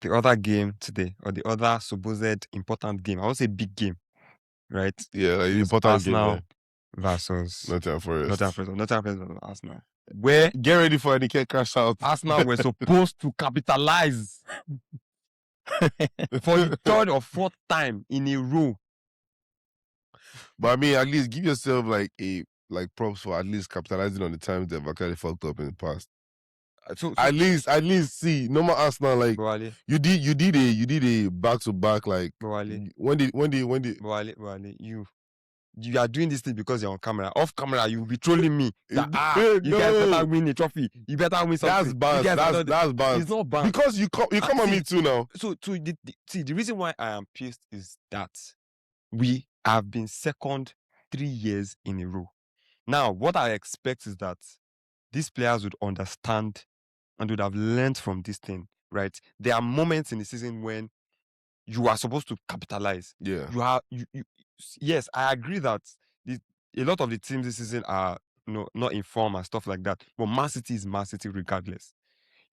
the other game today, or the other supposed important game. I won't say big game, right? Yeah, like It's important game, Arsenal man. versus Nottingham Forest. Nottingham Forest versus Arsenal. Where Get ready for any can crash out. Arsenal were supposed to capitalize for the third or fourth time in a row. But I mean, at least give yourself like props for at least capitalizing on the times they've actually fucked up in the past. So At least see, normal Arsenal, like Bwale, you did a back to back, like Bwale, when did Bwale, you are doing this thing because you're on camera. Off camera, you will be trolling me. That, you no. guys better win a trophy. You better win something. That's bad. It's not bad. Because you come on me too now. So the reason why I am pissed is that we have been second 3 years in a row. Now, what I expect is that these players would understand and would have learned from this thing, right? There are moments in the season when you are supposed to capitalize. Yeah. Yes, I agree that a lot of the teams this season are not in form and stuff like that. But Man City is Man City regardless.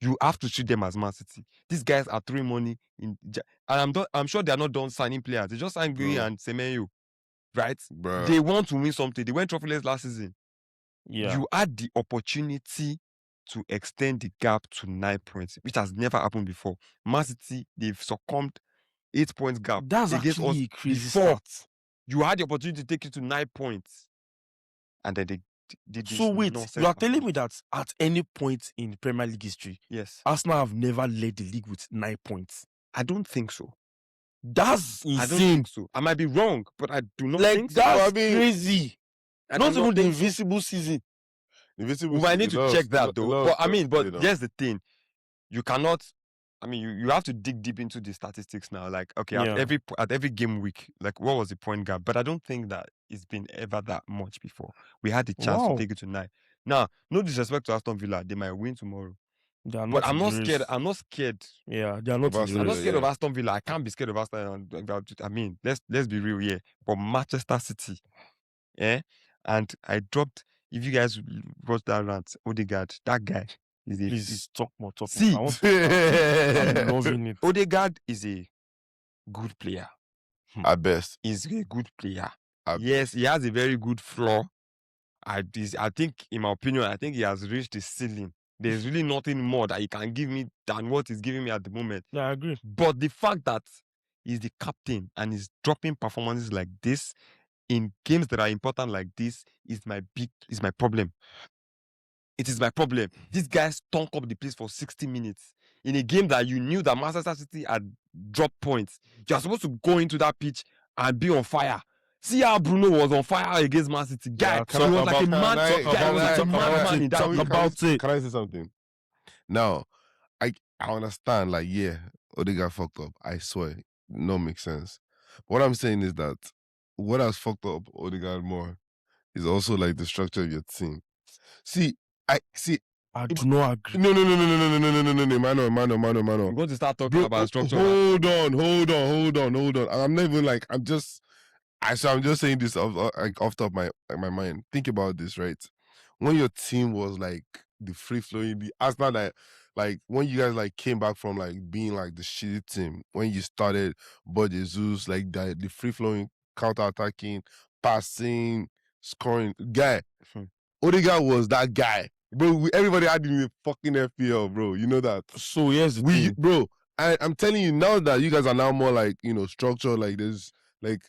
You have to treat them as Man City. These guys are throwing money in, and I'm sure they are not done signing players. They just signed Gui and Semenyo, right? Bro. They want to win something. They went trophyless last season. Yeah. You had the opportunity to extend the gap to 9 points, which has never happened before. Man City, they've succumbed 8 points gap. That's against actually us a crazy before. stat. You had the opportunity to take it to 9 points, and then they did this. So wait, nonsense you are telling performance. me that at any point in Premier League history, Yes, Arsenal have never led the league with 9 points? I don't think so. That's insane. I don't think so. I might be wrong, but I do not like think so. that's crazy. I Not do even the think so. invisible season. We might need to check that though. But here's the thing: you cannot. I mean, you have to dig deep into the statistics now. Like, okay, Yeah. at every game week, like, what was the point gap? But I don't think that it's been ever that much before. We had the chance to take it to 9. Now, no disrespect to Aston Villa, they might win tomorrow. They are But not I'm in not the scared. race. I'm not scared. Yeah, they are not in the I'm not race. scared of Aston Villa. I can't be scared of Aston Villa. I mean, let's be real here. But Manchester City, and I dropped. If you guys watch that rant, Odegaard, that guy is a. Please talk more. See, I want to, I'm loving it. Odegaard is a good player. At best. He's a good player. Yes, he has a very good floor. I think, in my opinion, I think he has reached the ceiling. There's really nothing more that he can give me than what he's giving me at the moment. Yeah, I agree. But the fact that he's the captain and he's dropping performances like this in games that are important like this is my problem. It is my problem. These guys stunk up the place for 60 minutes in a game that you knew that Manchester City had dropped points. You're supposed to go into that pitch and be on fire. See how Bruno was on fire against Man City. Guy, he was like a man in that game. Can I say something? Now, I understand, like, yeah, Odegaard fucked up. I swear. No makes sense. What I'm saying is that what has fucked up Odegaard more is also like the structure of your team. I do not agree. No, Mano. We're going to start talking about structure. Hold on. I'm not even like, I'm just saying this off top of my mind. Think about this, right? When your team was like the free flowing, the Arsenal, like when you guys like came back from like being like the shitty team, when you started Bud Jesus, like the free flowing, counter attacking, passing, scoring guy. Odegaard was that guy. Bro, everybody had him in the fucking FPL, bro. You know that. So here's the thing. Bro, I'm telling you now that you guys are now more like, structured, like there's like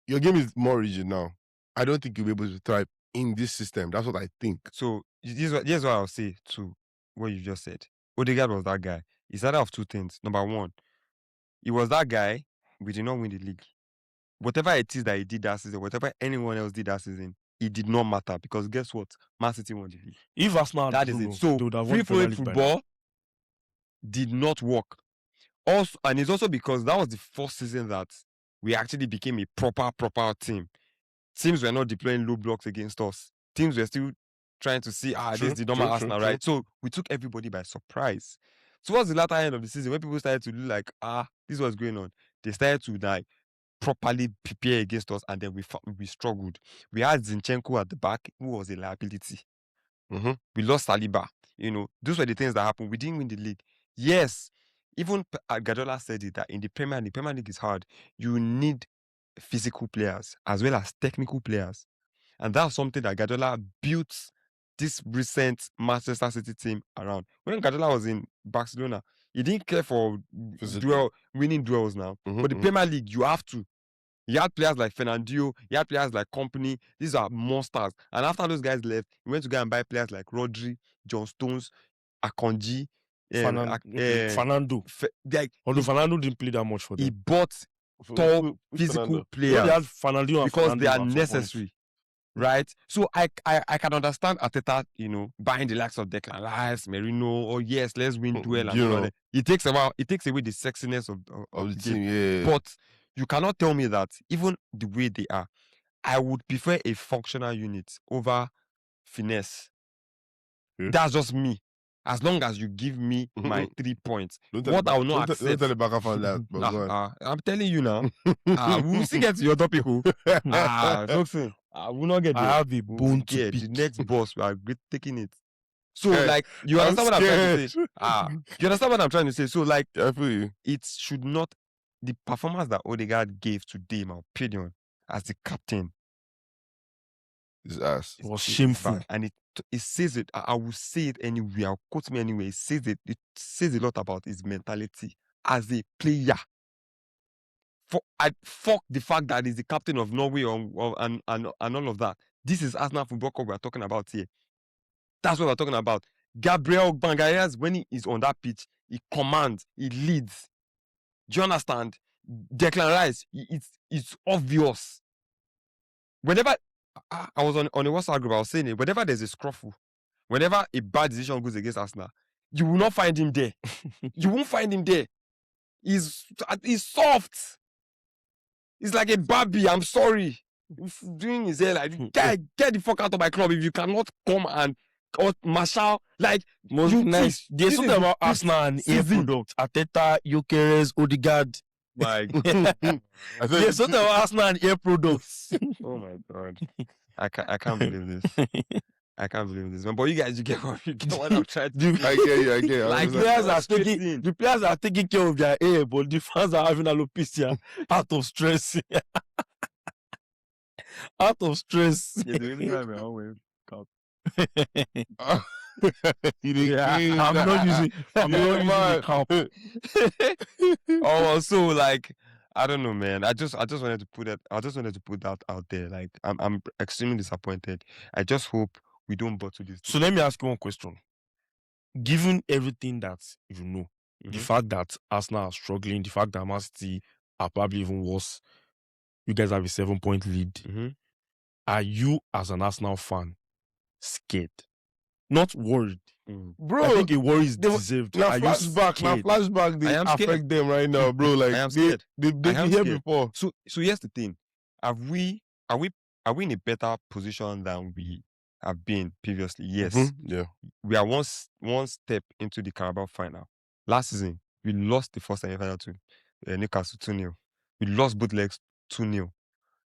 your game is more rigid now. I don't think you'll be able to thrive in this system. That's what I think. So here's what I'll say to what you just said. Odegaard was that guy. He started off 2 things. Number 1, he was that guy. We did not win the league. Whatever it is that he did that season, whatever anyone else did that season, it did not matter because guess what? Man City won the league. If Arsenal, that is it. So free-flowing football did not work. Also, and it's also because that was the first season that we actually became a proper team. Teams were not deploying low blocks against us. Teams were still trying to see, this is the normal Arsenal, right? So we took everybody by surprise. Towards the latter end of the season, when people started to look like, this was going on, they started to like properly prepare against us, and then we struggled. We had Zinchenko at the back, who was a liability. Mm-hmm. We lost Saliba. Those were the things that happened. We didn't win the league. Yes, even Guardiola said it, that in the Premier League is hard. You need physical players as well as technical players. And that's something that Guardiola built this recent Manchester City team around. When Guardiola was in Barcelona, he didn't care for winning duels now. But the Premier League, you have to. He had players like Fernandinho, he had players like Company. These are monsters. And after those guys left, he went to go and buy players like Rodri, John Stones, Akanji, Fernando. Although Fernando didn't play that much for them. He bought tall physical players they had Fernandinho and because Fernando they are at some point. necessary. Right? So I can understand Arteta, buying the likes of Declan Rice, Merino, or yes, let's win duel and all that. It takes away the sexiness of the team. Yeah. But you cannot tell me that even the way they are, I would prefer a functional unit over finesse. Yeah. That's just me. As long as you give me my 3 points. What I will not accept. Don't tell the back on that. But go on. I'm telling you now. We will still get to your topic. Something. I will not get there. I have a bone to pick. The next boss, we are taking it. So, like, you understand what I'm trying to say? You understand what I'm trying to say? So, like, I feel you. It should not. The performance that Odegaard gave today, in my opinion, as the captain, His ass. It was shameful. And it says it. I will say it anyway. I'll quote me anyway. It says it. It says a lot about his mentality as a player. Fuck the fact that he's the captain of Norway and all of that. This is Arsenal Football Club we're talking about here. That's what we're talking about. Gabriel Magalhaes, when he is on that pitch, he commands, he leads. Do you understand? Declan Rice, it's obvious. Whenever I was on a WhatsApp group, I was saying it, whenever there's a scruffle, whenever a bad decision goes against Arsenal, you will not find him there. You won't find him there. He's soft. He's like a baby. I'm sorry. Doing his hair like, get the fuck out of my club if you cannot come and Marshall, like, nice. There's something about Arsenal and air product. Arteta, Gyökeres, Odegaard. Like, there's something about Arsenal and air products. Oh my god, I can't believe this. I can't believe this, man. But you guys, you get what I'm trying to do. I get you. Like, the players are taking care of their air, but the fans are having alopecia out of stress. Out of stress. Yeah, they really have their own way. I'm not using the cup. So, like, I don't know, man. I just wanted to put that out there. Like, I'm extremely disappointed. I just hope we don't bottle this. So let me ask you one question. Given everything that you know, the fact that Arsenal are struggling, the fact that Man City are probably even worse, you guys have a 7-point lead. Are you, as an Arsenal fan, scared? Not worried. Bro, I think a worry is deserved. Now flashback, they affect them right now, bro. Like, I am scared. They've been here before. So here's the thing. Are we in a better position than we have been previously? Yes. Yeah. We are one step into the Carabao final. Last season, we lost the first semi-final to Newcastle 2-0. We lost both legs 2-0.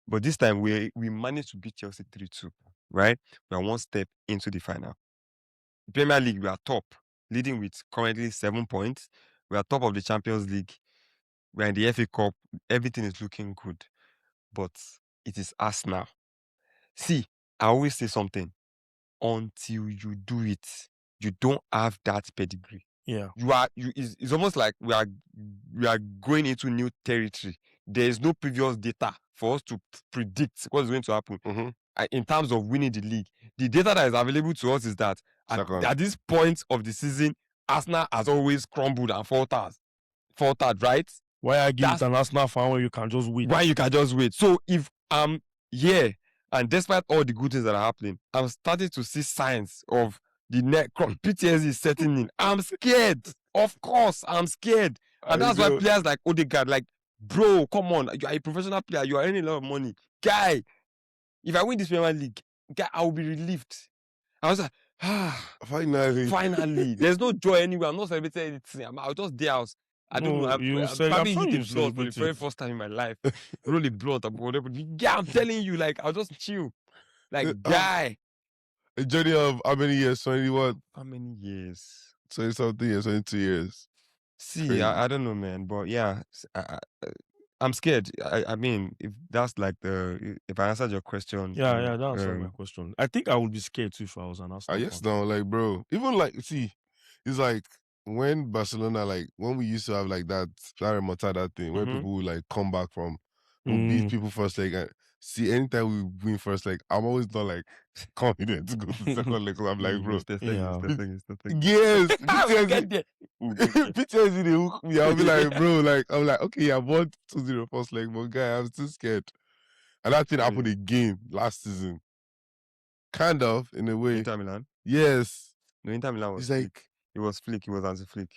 But this time, we managed to beat Chelsea 3-2, right? We are one step into the final. Premier League, we are top, leading with currently 7 points. We are top of the Champions League. We are in the FA Cup. Everything is looking good. But it is us now. See, I always say something. Until you do it, you don't have that pedigree. Yeah. It's almost like we are going into new territory. There is no previous data for us to predict what's going to happen in terms of winning the league. The data that is available to us is that at this point of the season, Arsenal has always crumbled and faltered, right? Why are you an Arsenal fan when you can just wait? Why you can just wait? So if I'm here, and despite all the good things that are happening, I'm starting to see signs of the PTSD is setting in. I'm scared. Of course, I'm scared. And that's why players like Odegaard, like, bro, come on, you are a professional player, you are earning a lot of money. Guy, if I win this Premier League, guy, I will be relieved. I was like, finally. There's no joy anywhere. I'm not celebrating anything. I'll just day out. I don't know. I'm probably hitting blood for the very first time in my life. Really blood or whatever. Yeah, I'm telling you, like, I'll just chill. Like, guy. A journey of how many years? 20 what? How many years? 20 something years, 22 years. See, Crazy. I don't know, man, but yeah, I'm scared. I mean, if that's like if I answered your question, Yeah, that answers my question. I think I would be scared too if I was an Arsenal I guess fan. no, like bro. Even like see, it's like when Barcelona, like when we used to have like that remontada thing, where Mhm. people would like come back from, who beat people first leg, and see anytime we win first leg, I'm always not like confident to go to second leg. So I'm like, bro, yes, We'll get there. PTSD they hook me. I'll be like, bro, like I'm like, okay, I won 2-0 first leg, but guy, I'm still scared. And that thing happened again last season. Kind of, in a way. Inter Milan. Yes. No, Inter Milan was It's like Flick. It was Flick. It was Anti-Flick.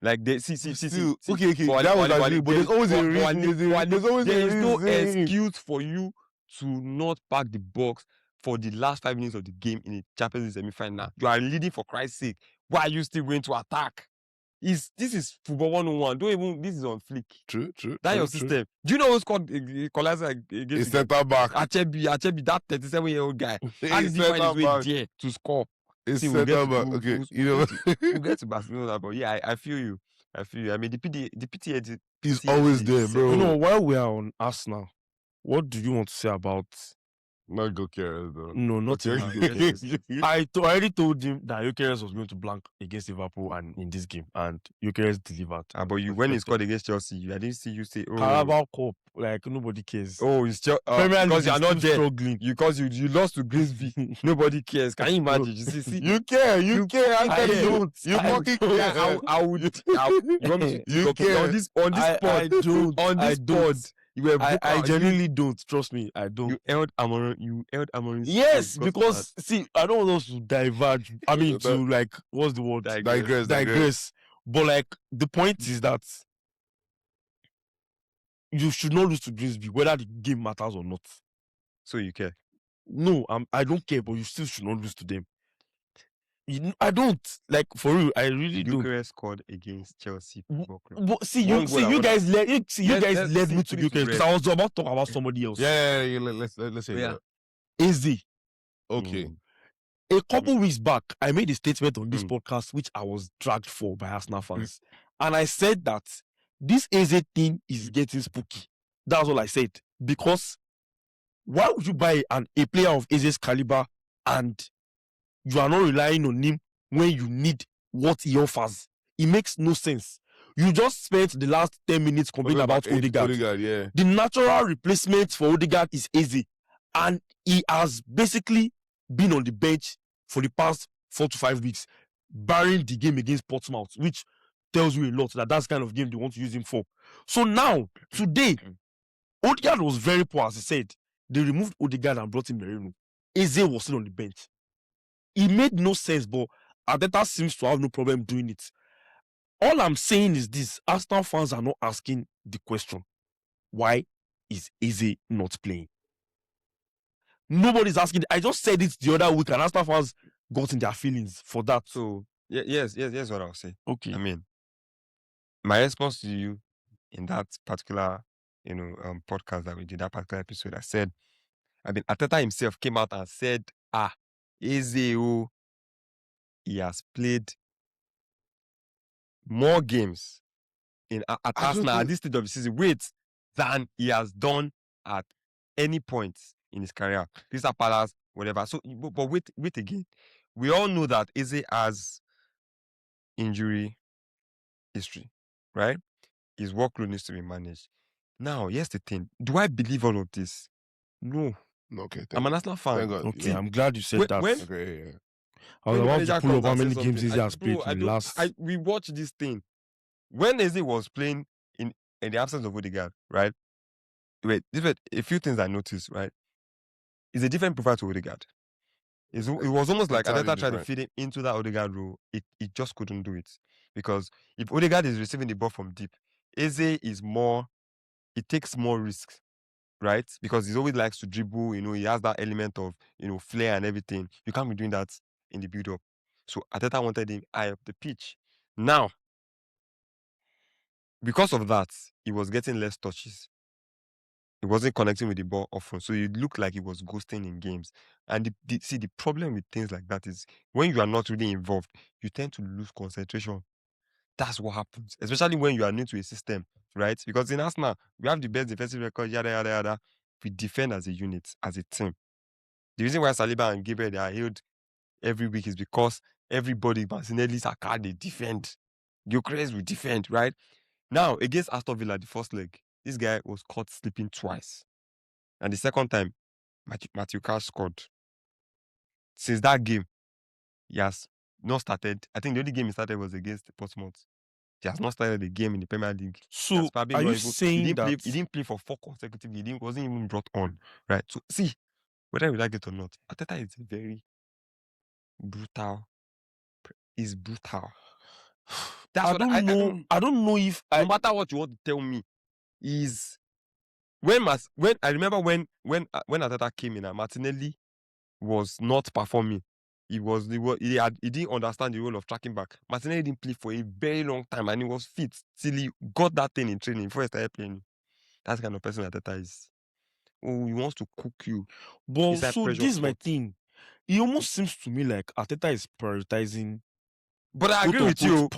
Like they see. Okay. That was agree, but there's always a reason. There's always there is a no reason. excuse for you to not pack the box for the last 5 minutes of the game in a Champions League semi-final. You are leading, for Christ's sake. Why are you still going to attack? This is football 101. This is on Flick. True. That's your system. Do you know who scored equalizer against It's center back. Achebi, that 37-year-old guy. How did he find his way there to score? It's See, we'll center back. Okay, you know. We'll get to Barcelona, but yeah, I feel you. I mean, the PTA He's always there, bro. You know, while we are on Arsenal, what do you want to say about? Not Gyökeres though. No, not Okay. Gyökeres. I already told him that Gyökeres was going to blank against Liverpool and in this game, and Gyökeres delivered. But when he scored against Chelsea, I didn't see you say, "Oh, Carabao Cup," like nobody cares. Oh, it's Premier League because you are not there. struggling. Because you lost to Grimsby. Nobody cares. Can you imagine? You see, You care. You don't. You fucking care. I would. You want me to You care. on this spot? I don't. On this spot, you were. I genuinely don't. Trust me, I don't. You held Amorim. Yes, because see, I don't want us to diverge. I mean, to like, what's the word? Digress. But like, the point is that you should not lose to Grimsby, whether the game matters or not. So you care? No, I don't care, but you still should not lose to them. I don't, like, for real. I really don't. Gyökeres scored against Chelsea. But see, you guys led me to Gyökeres because I was about to talk about somebody else. Yeah. Let's say that. Easy. Okay. A couple weeks back, I made a statement on this podcast, which I was dragged for by Arsenal fans. And I said that this Eze thing is getting spooky. That's all I said. Because why would you buy a player of Eze's caliber and you are not relying on him when you need what he offers? It makes no sense. You just spent the last 10 minutes complaining about Odegaard. Yeah. The natural replacement for Odegaard is Eze. And he has basically been on the bench for the past 4 to 5 weeks, barring the game against Portsmouth, which tells you a lot that that's the kind of game they want to use him for. So now, today, Odegaard was very poor, as I said. They removed Odegaard and brought in Merino. Eze was still on the bench. It made no sense, but Arteta seems to have no problem doing it. All I'm saying is this: Arsenal fans are not asking the question, why is Eze not playing? Nobody's asking. I just said it the other week, and Arsenal fans got in their feelings for that. So yes, what I'll say. Okay. I mean, my response to you in that particular, podcast that we did, that particular episode, I said, I mean, Arteta himself came out and said, Eze, he has played more games at Arsenal at this stage of the season than he has done at any point in his career. Crystal Palace, whatever. So, but wait again. We all know that Eze has injury history, right? His workload needs to be managed. Now, here's the thing. Do I believe all of this? No. Okay. I'm an Arsenal fan. Okay, I'm glad you said that. Okay, I was about to pull up how many games Eze has played in the last. We watched this thing. When Eze was playing in the absence of Odegaard, right? Wait, a few things I noticed, right? It's a different profile to Odegaard. It was almost like Arteta tried to feed him into that Odegaard role. It just couldn't do it. Because if Odegaard is receiving the ball from deep, Eze is more, it takes more risks, right? Because he always likes to dribble, he has that element of, flair and everything. You can't be doing that in the build-up. So Arteta wanted him high up the pitch. Now, because of that, he was getting less touches. He wasn't connecting with the ball often. So it looked like he was ghosting in games. And the problem with things like that is when you are not really involved, you tend to lose concentration. That's what happens, especially when you are new to a system, right? Because in Arsenal, we have the best defensive record, yada yada yada. We defend as a unit, as a team. The reason why Saliba and Gabriel they are healed every week is because everybody, Martinelli, Saka, they defend. Gyökeres will defend, right? Now, against Aston Villa, the first leg, this guy was caught sleeping twice. And the second time, Matthew Cash scored. Since that game, he has not started. I think the only game he started was against Portsmouth. He has not started the game in the Premier League. So, are you saying that he didn't play for 4 consecutively? He wasn't even brought on, right? So, see, whether we like it or not, Arteta is very brutal. He's brutal. That's I what don't know. I don't know if no matter what you want to tell me, is when I remember when Arteta came in, Martinelli was not performing. He didn't understand the role of tracking back. Martinelli didn't play for a very long time, and he was fit till he got that thing in training before he started playing. That's the kind of person Arteta is. Oh, he wants to cook you. But It's like so pressure this is my pot. thing. It almost seems to me like Arteta is prioritizing. But I agree with you.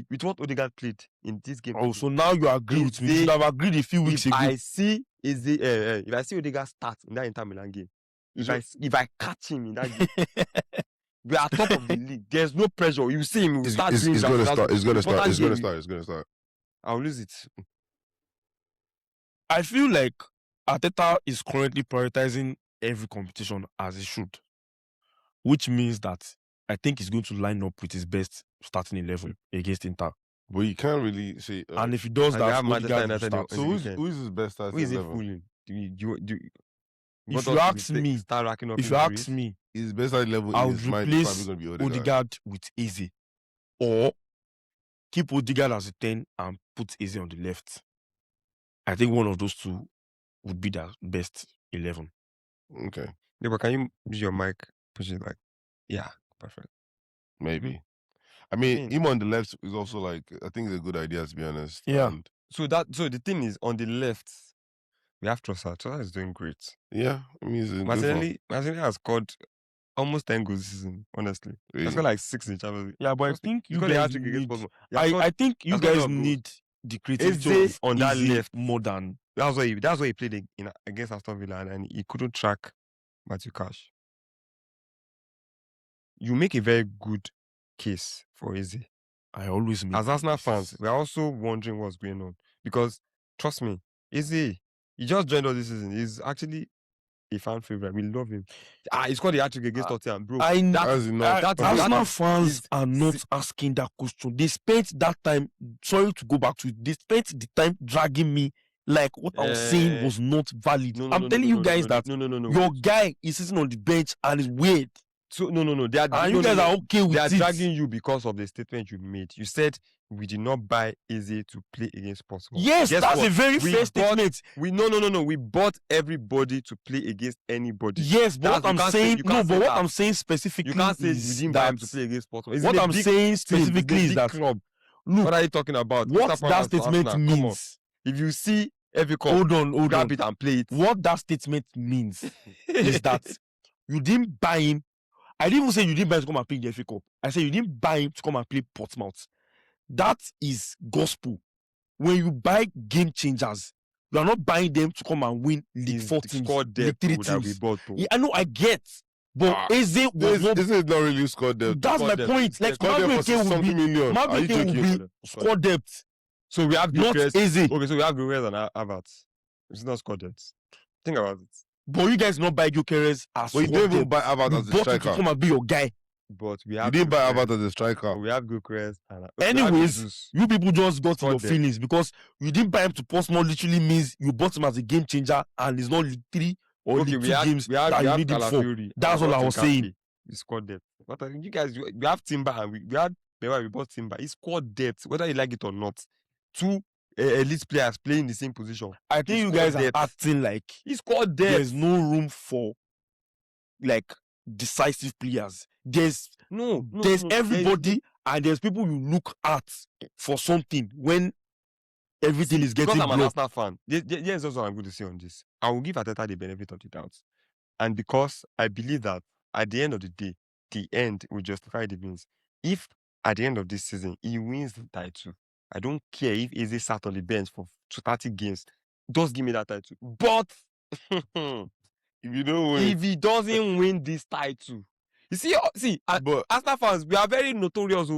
With what Odegaard played in this game. Oh, so now you agree with me. You should have agreed a few weeks ago. If I see Odegaard start in that Inter Milan game, if I catch him in that game, we are top of the league. There's no pressure. You see him. It's going to start. I'll lose it. I feel like Arteta is currently prioritizing every competition as he should, which means that I think he's going to line up with his best starting 11 against Inter. But you can't really say. And if he does that, Odegaard will start. So who is his best starting 11? Who is he fooling? If you ask me, his best starting level I would replace Odegaard with Eze, or keep Odegaard as a 10 and put Eze on the left. I think one of those two would be the best 11. Okay. Yeah, but can you use your mic? Push it like, yeah, perfect. Maybe. I mean, him on the left is also like, I think it's a good idea, to be honest. Yeah. And so the thing is, on the left, we have Trossard. Trossard is doing great. Yeah, I mean, he's Martinelli has scored almost 10 goals this season, honestly. Really? He's got like 6 in Champions League. Yeah, but I think you guys need... I think you That's guys need the creativity on that left more than... That's why he played against Aston Villa, and he couldn't track Matthew Cash. You make a very good case for Eze. I always make... As Arsenal fans, we're also wondering what's going on. Because, trust me, Eze, he just joined us this season. He's actually a fan favorite. We love him. He scored the hat-trick against Tottenham, bro. Arsenal fans are not asking that question. They spent that time, sorry to go back to it, they spent the time dragging me like what I was saying was not valid. I'm telling you guys that your guy is sitting on the bench and is weird. So no. You guys are okay with it. They are dragging you because of the statement you made. You said we did not buy Eze to play against Portsmouth. Yes, that's a very fair statement. No. We bought everybody to play against anybody. Yes, but what I'm saying specifically, you can't say we didn't buy him to play against Portsmouth. What I'm saying specifically is that look, what are you talking about? What that statement means. If you see every club, hold on, grab it and play it. What that statement means is that you didn't buy him. I didn't even say you didn't buy him to come and play the FA Cup. I said you didn't buy him to come and play Portsmouth. That is gospel. When you buy game changers, you are not buying them to come and win League 4 teams, League 3 teams. Yeah, I know, I get. But Eze was not... Eze is not really score depth. That's my point. Like, Madueke will be score depth. So we have not Eze. Okay, so we have Gyökeres and Havertz. It's not score depth. Think about it. But you guys not buy Gyökeres as well. But you didn't even buy Havertz as a striker. To come and be your guy. But we have... You didn't buy Havertz as a striker. We have Gyökeres and... Anyways, you people just got in your feelings because you didn't buy him to Portsmouth literally means you bought him as a game changer and it's not League 3 or League 2 games that you need him for. That's all I was saying. He scored depth. What are you guys... We have Timber and we bought Timber. He scored depth, whether you like it or not. 2 elite players playing the same position. I think you guys are acting like he scored depth. There's no room for like decisive players. There's everybody and there's people you look at for something when everything is getting because I'm an Arsenal fan. Here's also what I'm going to say on this. I will give Arteta the benefit of the doubt. And because I believe that at the end of the day, the end will justify the means. If at the end of this season, he wins the title. I don't care if Eze sat on the bench for 30 games. Just give me that title. But If you don't win, if he doesn't win this title, you see, but Arsenal fans, we are very notorious.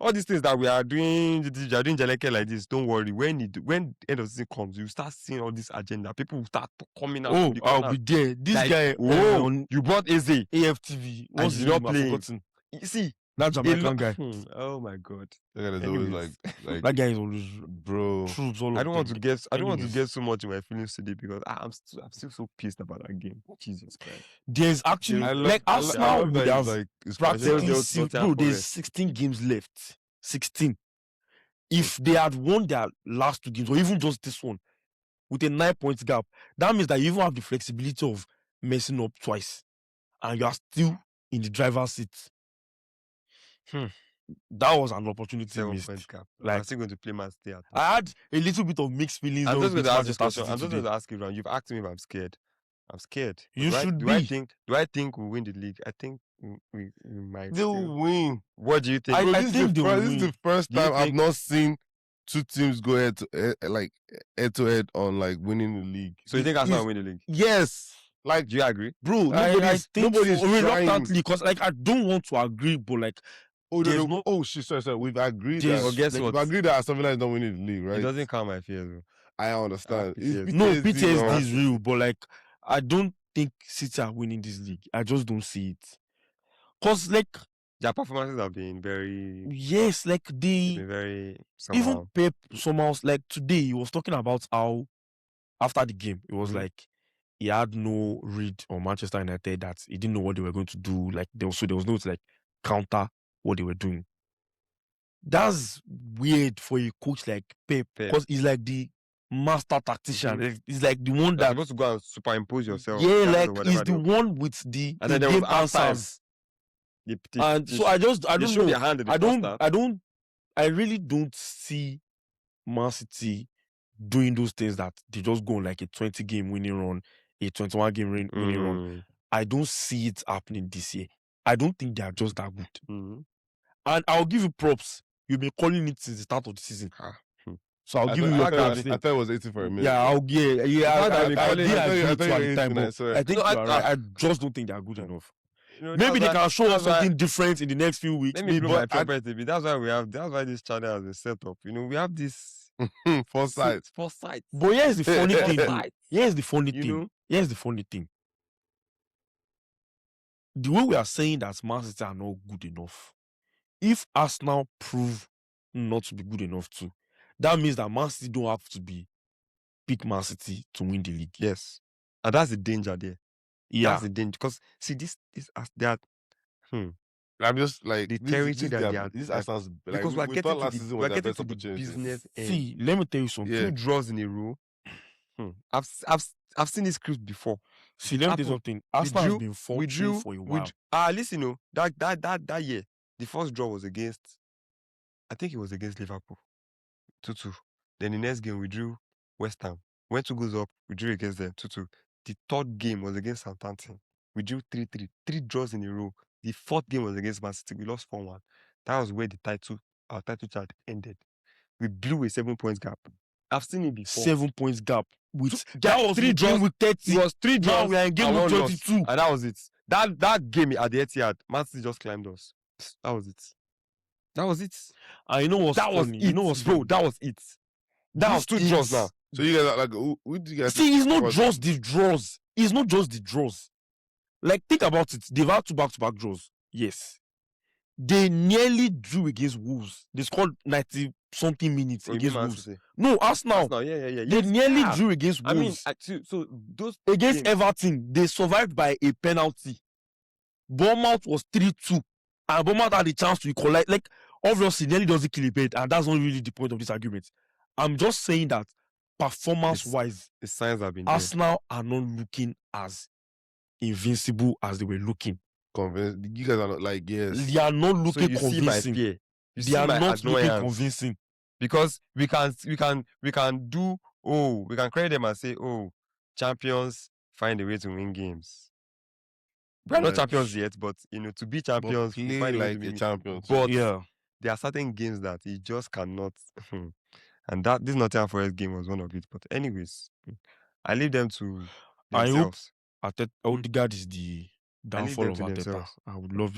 All these things that we are doing Jaleke like this, don't worry. When the end of the season comes, you start seeing all this agenda. People will start coming out. Oh, from the I'll corner. be there. This Like, guy on you brought Eze. AFTV. What's he's his not name? I've playing. forgotten. You see, That Jamaican guy. Oh my god. that guy is always Anyways. like That guy is always bro. truths all I don't want of to them. get I don't want to Anyways. get so much in my feelings today because I'm still so pissed about that game. Jesus Christ. There's actually I like I Arsenal love would that have he's like it's practically They'll bro, there's Forest. 16 games left. 16. If they had won their last 2 games, or even just this one, with a 9 points gap, that means that you even have the flexibility of messing up twice, and you are still in the driver's seat. That was an opportunity 7 missed. point gap. I'm Like still going to play Man City at I had a little bit of mixed feelings. I'm just going to ask this Manchester question. City I'm just today. going to ask you, Ron. You've asked me if I'm scared. I'm scared. But You should be. Do I think we'll win the league? I think we might. they'll still. win. What do you think? Bro, I this, think is the they'll first, this is the win. first Do you time I've think- not seen 2 teams go head to head on like winning the league. So you think Arsenal will win the league? Yes. Like Do you agree? bro, I nobody's think nobody's so, trying. reluctantly, because like I don't want to agree, but like Oh, there's no, no- oh shit, sorry. We've agreed There's- that Well, guess like, what? we've agreed that Aston Villa is not winning the league, It right? doesn't calm my fears. Though. I understand. It's PTSD. no no. PTSD is real, but like I don't think City are winning this league. I just don't see it. Cause like Their performances have been very, yes, like they've they been very somehow. even Pep somehow like today he was talking about how after the game it was Mhm. like he had no read on Manchester United, that he didn't know what they were going to do. Like there was no to like counter what they were doing. That's weird for a coach like Pep, because he's like the master tactician. Mhm. He's like the one You're that supposed to go and superimpose yourself. yeah, guys, or like whatever he's the they- one with the And then there was in-game halftime. answers. They And so I don't showed know. their hand in the first half. I really don't see Man City doing those things that they just go on like a 20-game winning run, a 21-game winning run. Mm. I don't see it happening this year. I don't think they are just that good. Mhm. And I'll give you props. You've been calling it since the start of the season. So I'll I give you thought- your I props. thought it was 80 for a minute. Yeah, fact that I I've been did calling- agree I to thought at you the were time, tonight, but sorry. I think No, you are right. I just don't think they are good enough. You know, Maybe that's they why- can show us that's why- something different in the next few weeks. Let me Maybe, blow my but I- trumpet a bit. That's why this channel has been set up. You know, we have this Foresight. foresight. but here's the funny thing. though. Foresight. Here's the funny You thing. know? Here's the funny thing. The way we are saying that Man City are not good enough, if Arsenal prove not to be good enough too, that means that Man City don't have to be big Man City to win the league. Yes. And that's the danger there. Yeah. That's the danger. Because see, they are I'm just like The this, territory this, that their- they are- this like, Arsenal's like because we thought last season we're was their getting best to the opportunity. business end. See, let me tell you something. 2 draws in a row. I've seen this script before. See, let me tell you Apple, something. Arsenal has drew- been faltering for a while. Listen, no, that year, the first draw was against, I think it was against Liverpool, 2-2. Then the next game we drew West Ham. Went 2 goals up, we drew against them, 2-2. The third game was against Southampton. We drew 3-3. 3 draws in a row. The fourth game was against Man City. We lost 4-1. That was where our title chart ended. We blew a 7 points gap. I've seen it before. 7 points gap. With Two- that yeah, was 3 in draws. game with 30. It was 3 Now draws we are in game and with 1 loss. 22. And that was it. That game at the Etihad, Man City just climbed us. That was it. That was it. And you know what's That was funny? it. You know what's bro? funny? That was it. That was 2 This draws is- now. So you guys are like, who do you guys? See, it's not was- just the draws. It's not just the draws. Like, think about it. They've had 2 back-to-back draws. Yes. They nearly drew against Wolves. They scored 90-something minutes Oh, you mean against Man Wolves. City? No, Arsenal. Arsenal, yeah. They Yes. nearly Yeah. drew against I mean, Wolves. so those Against games- Everton, they survived by a penalty. Bournemouth was 3-2. And Bournemouth had a chance to equalize. Like, obviously, nearly doesn't kill a bed. And that's not really the point of this argument. I'm just saying that performance-wise, the signs have been there. Arsenal are not looking as invincible as they were looking. convinced. You guys are not like yes. They are not So looking you see my convincing. fear. You They see are my not looking annoyance. convincing. Because we can credit them and say, champions find a way to win games. We're not Right. champions yet, but to be champions, we play find a way like to a win. champion. But Yeah. there are certain games that he just cannot. And that this Nottingham Forest game was one of it. But anyways, I leave them to I hope themselves. Odegaard is the I leave downfall them of to Arteta. themselves. I would love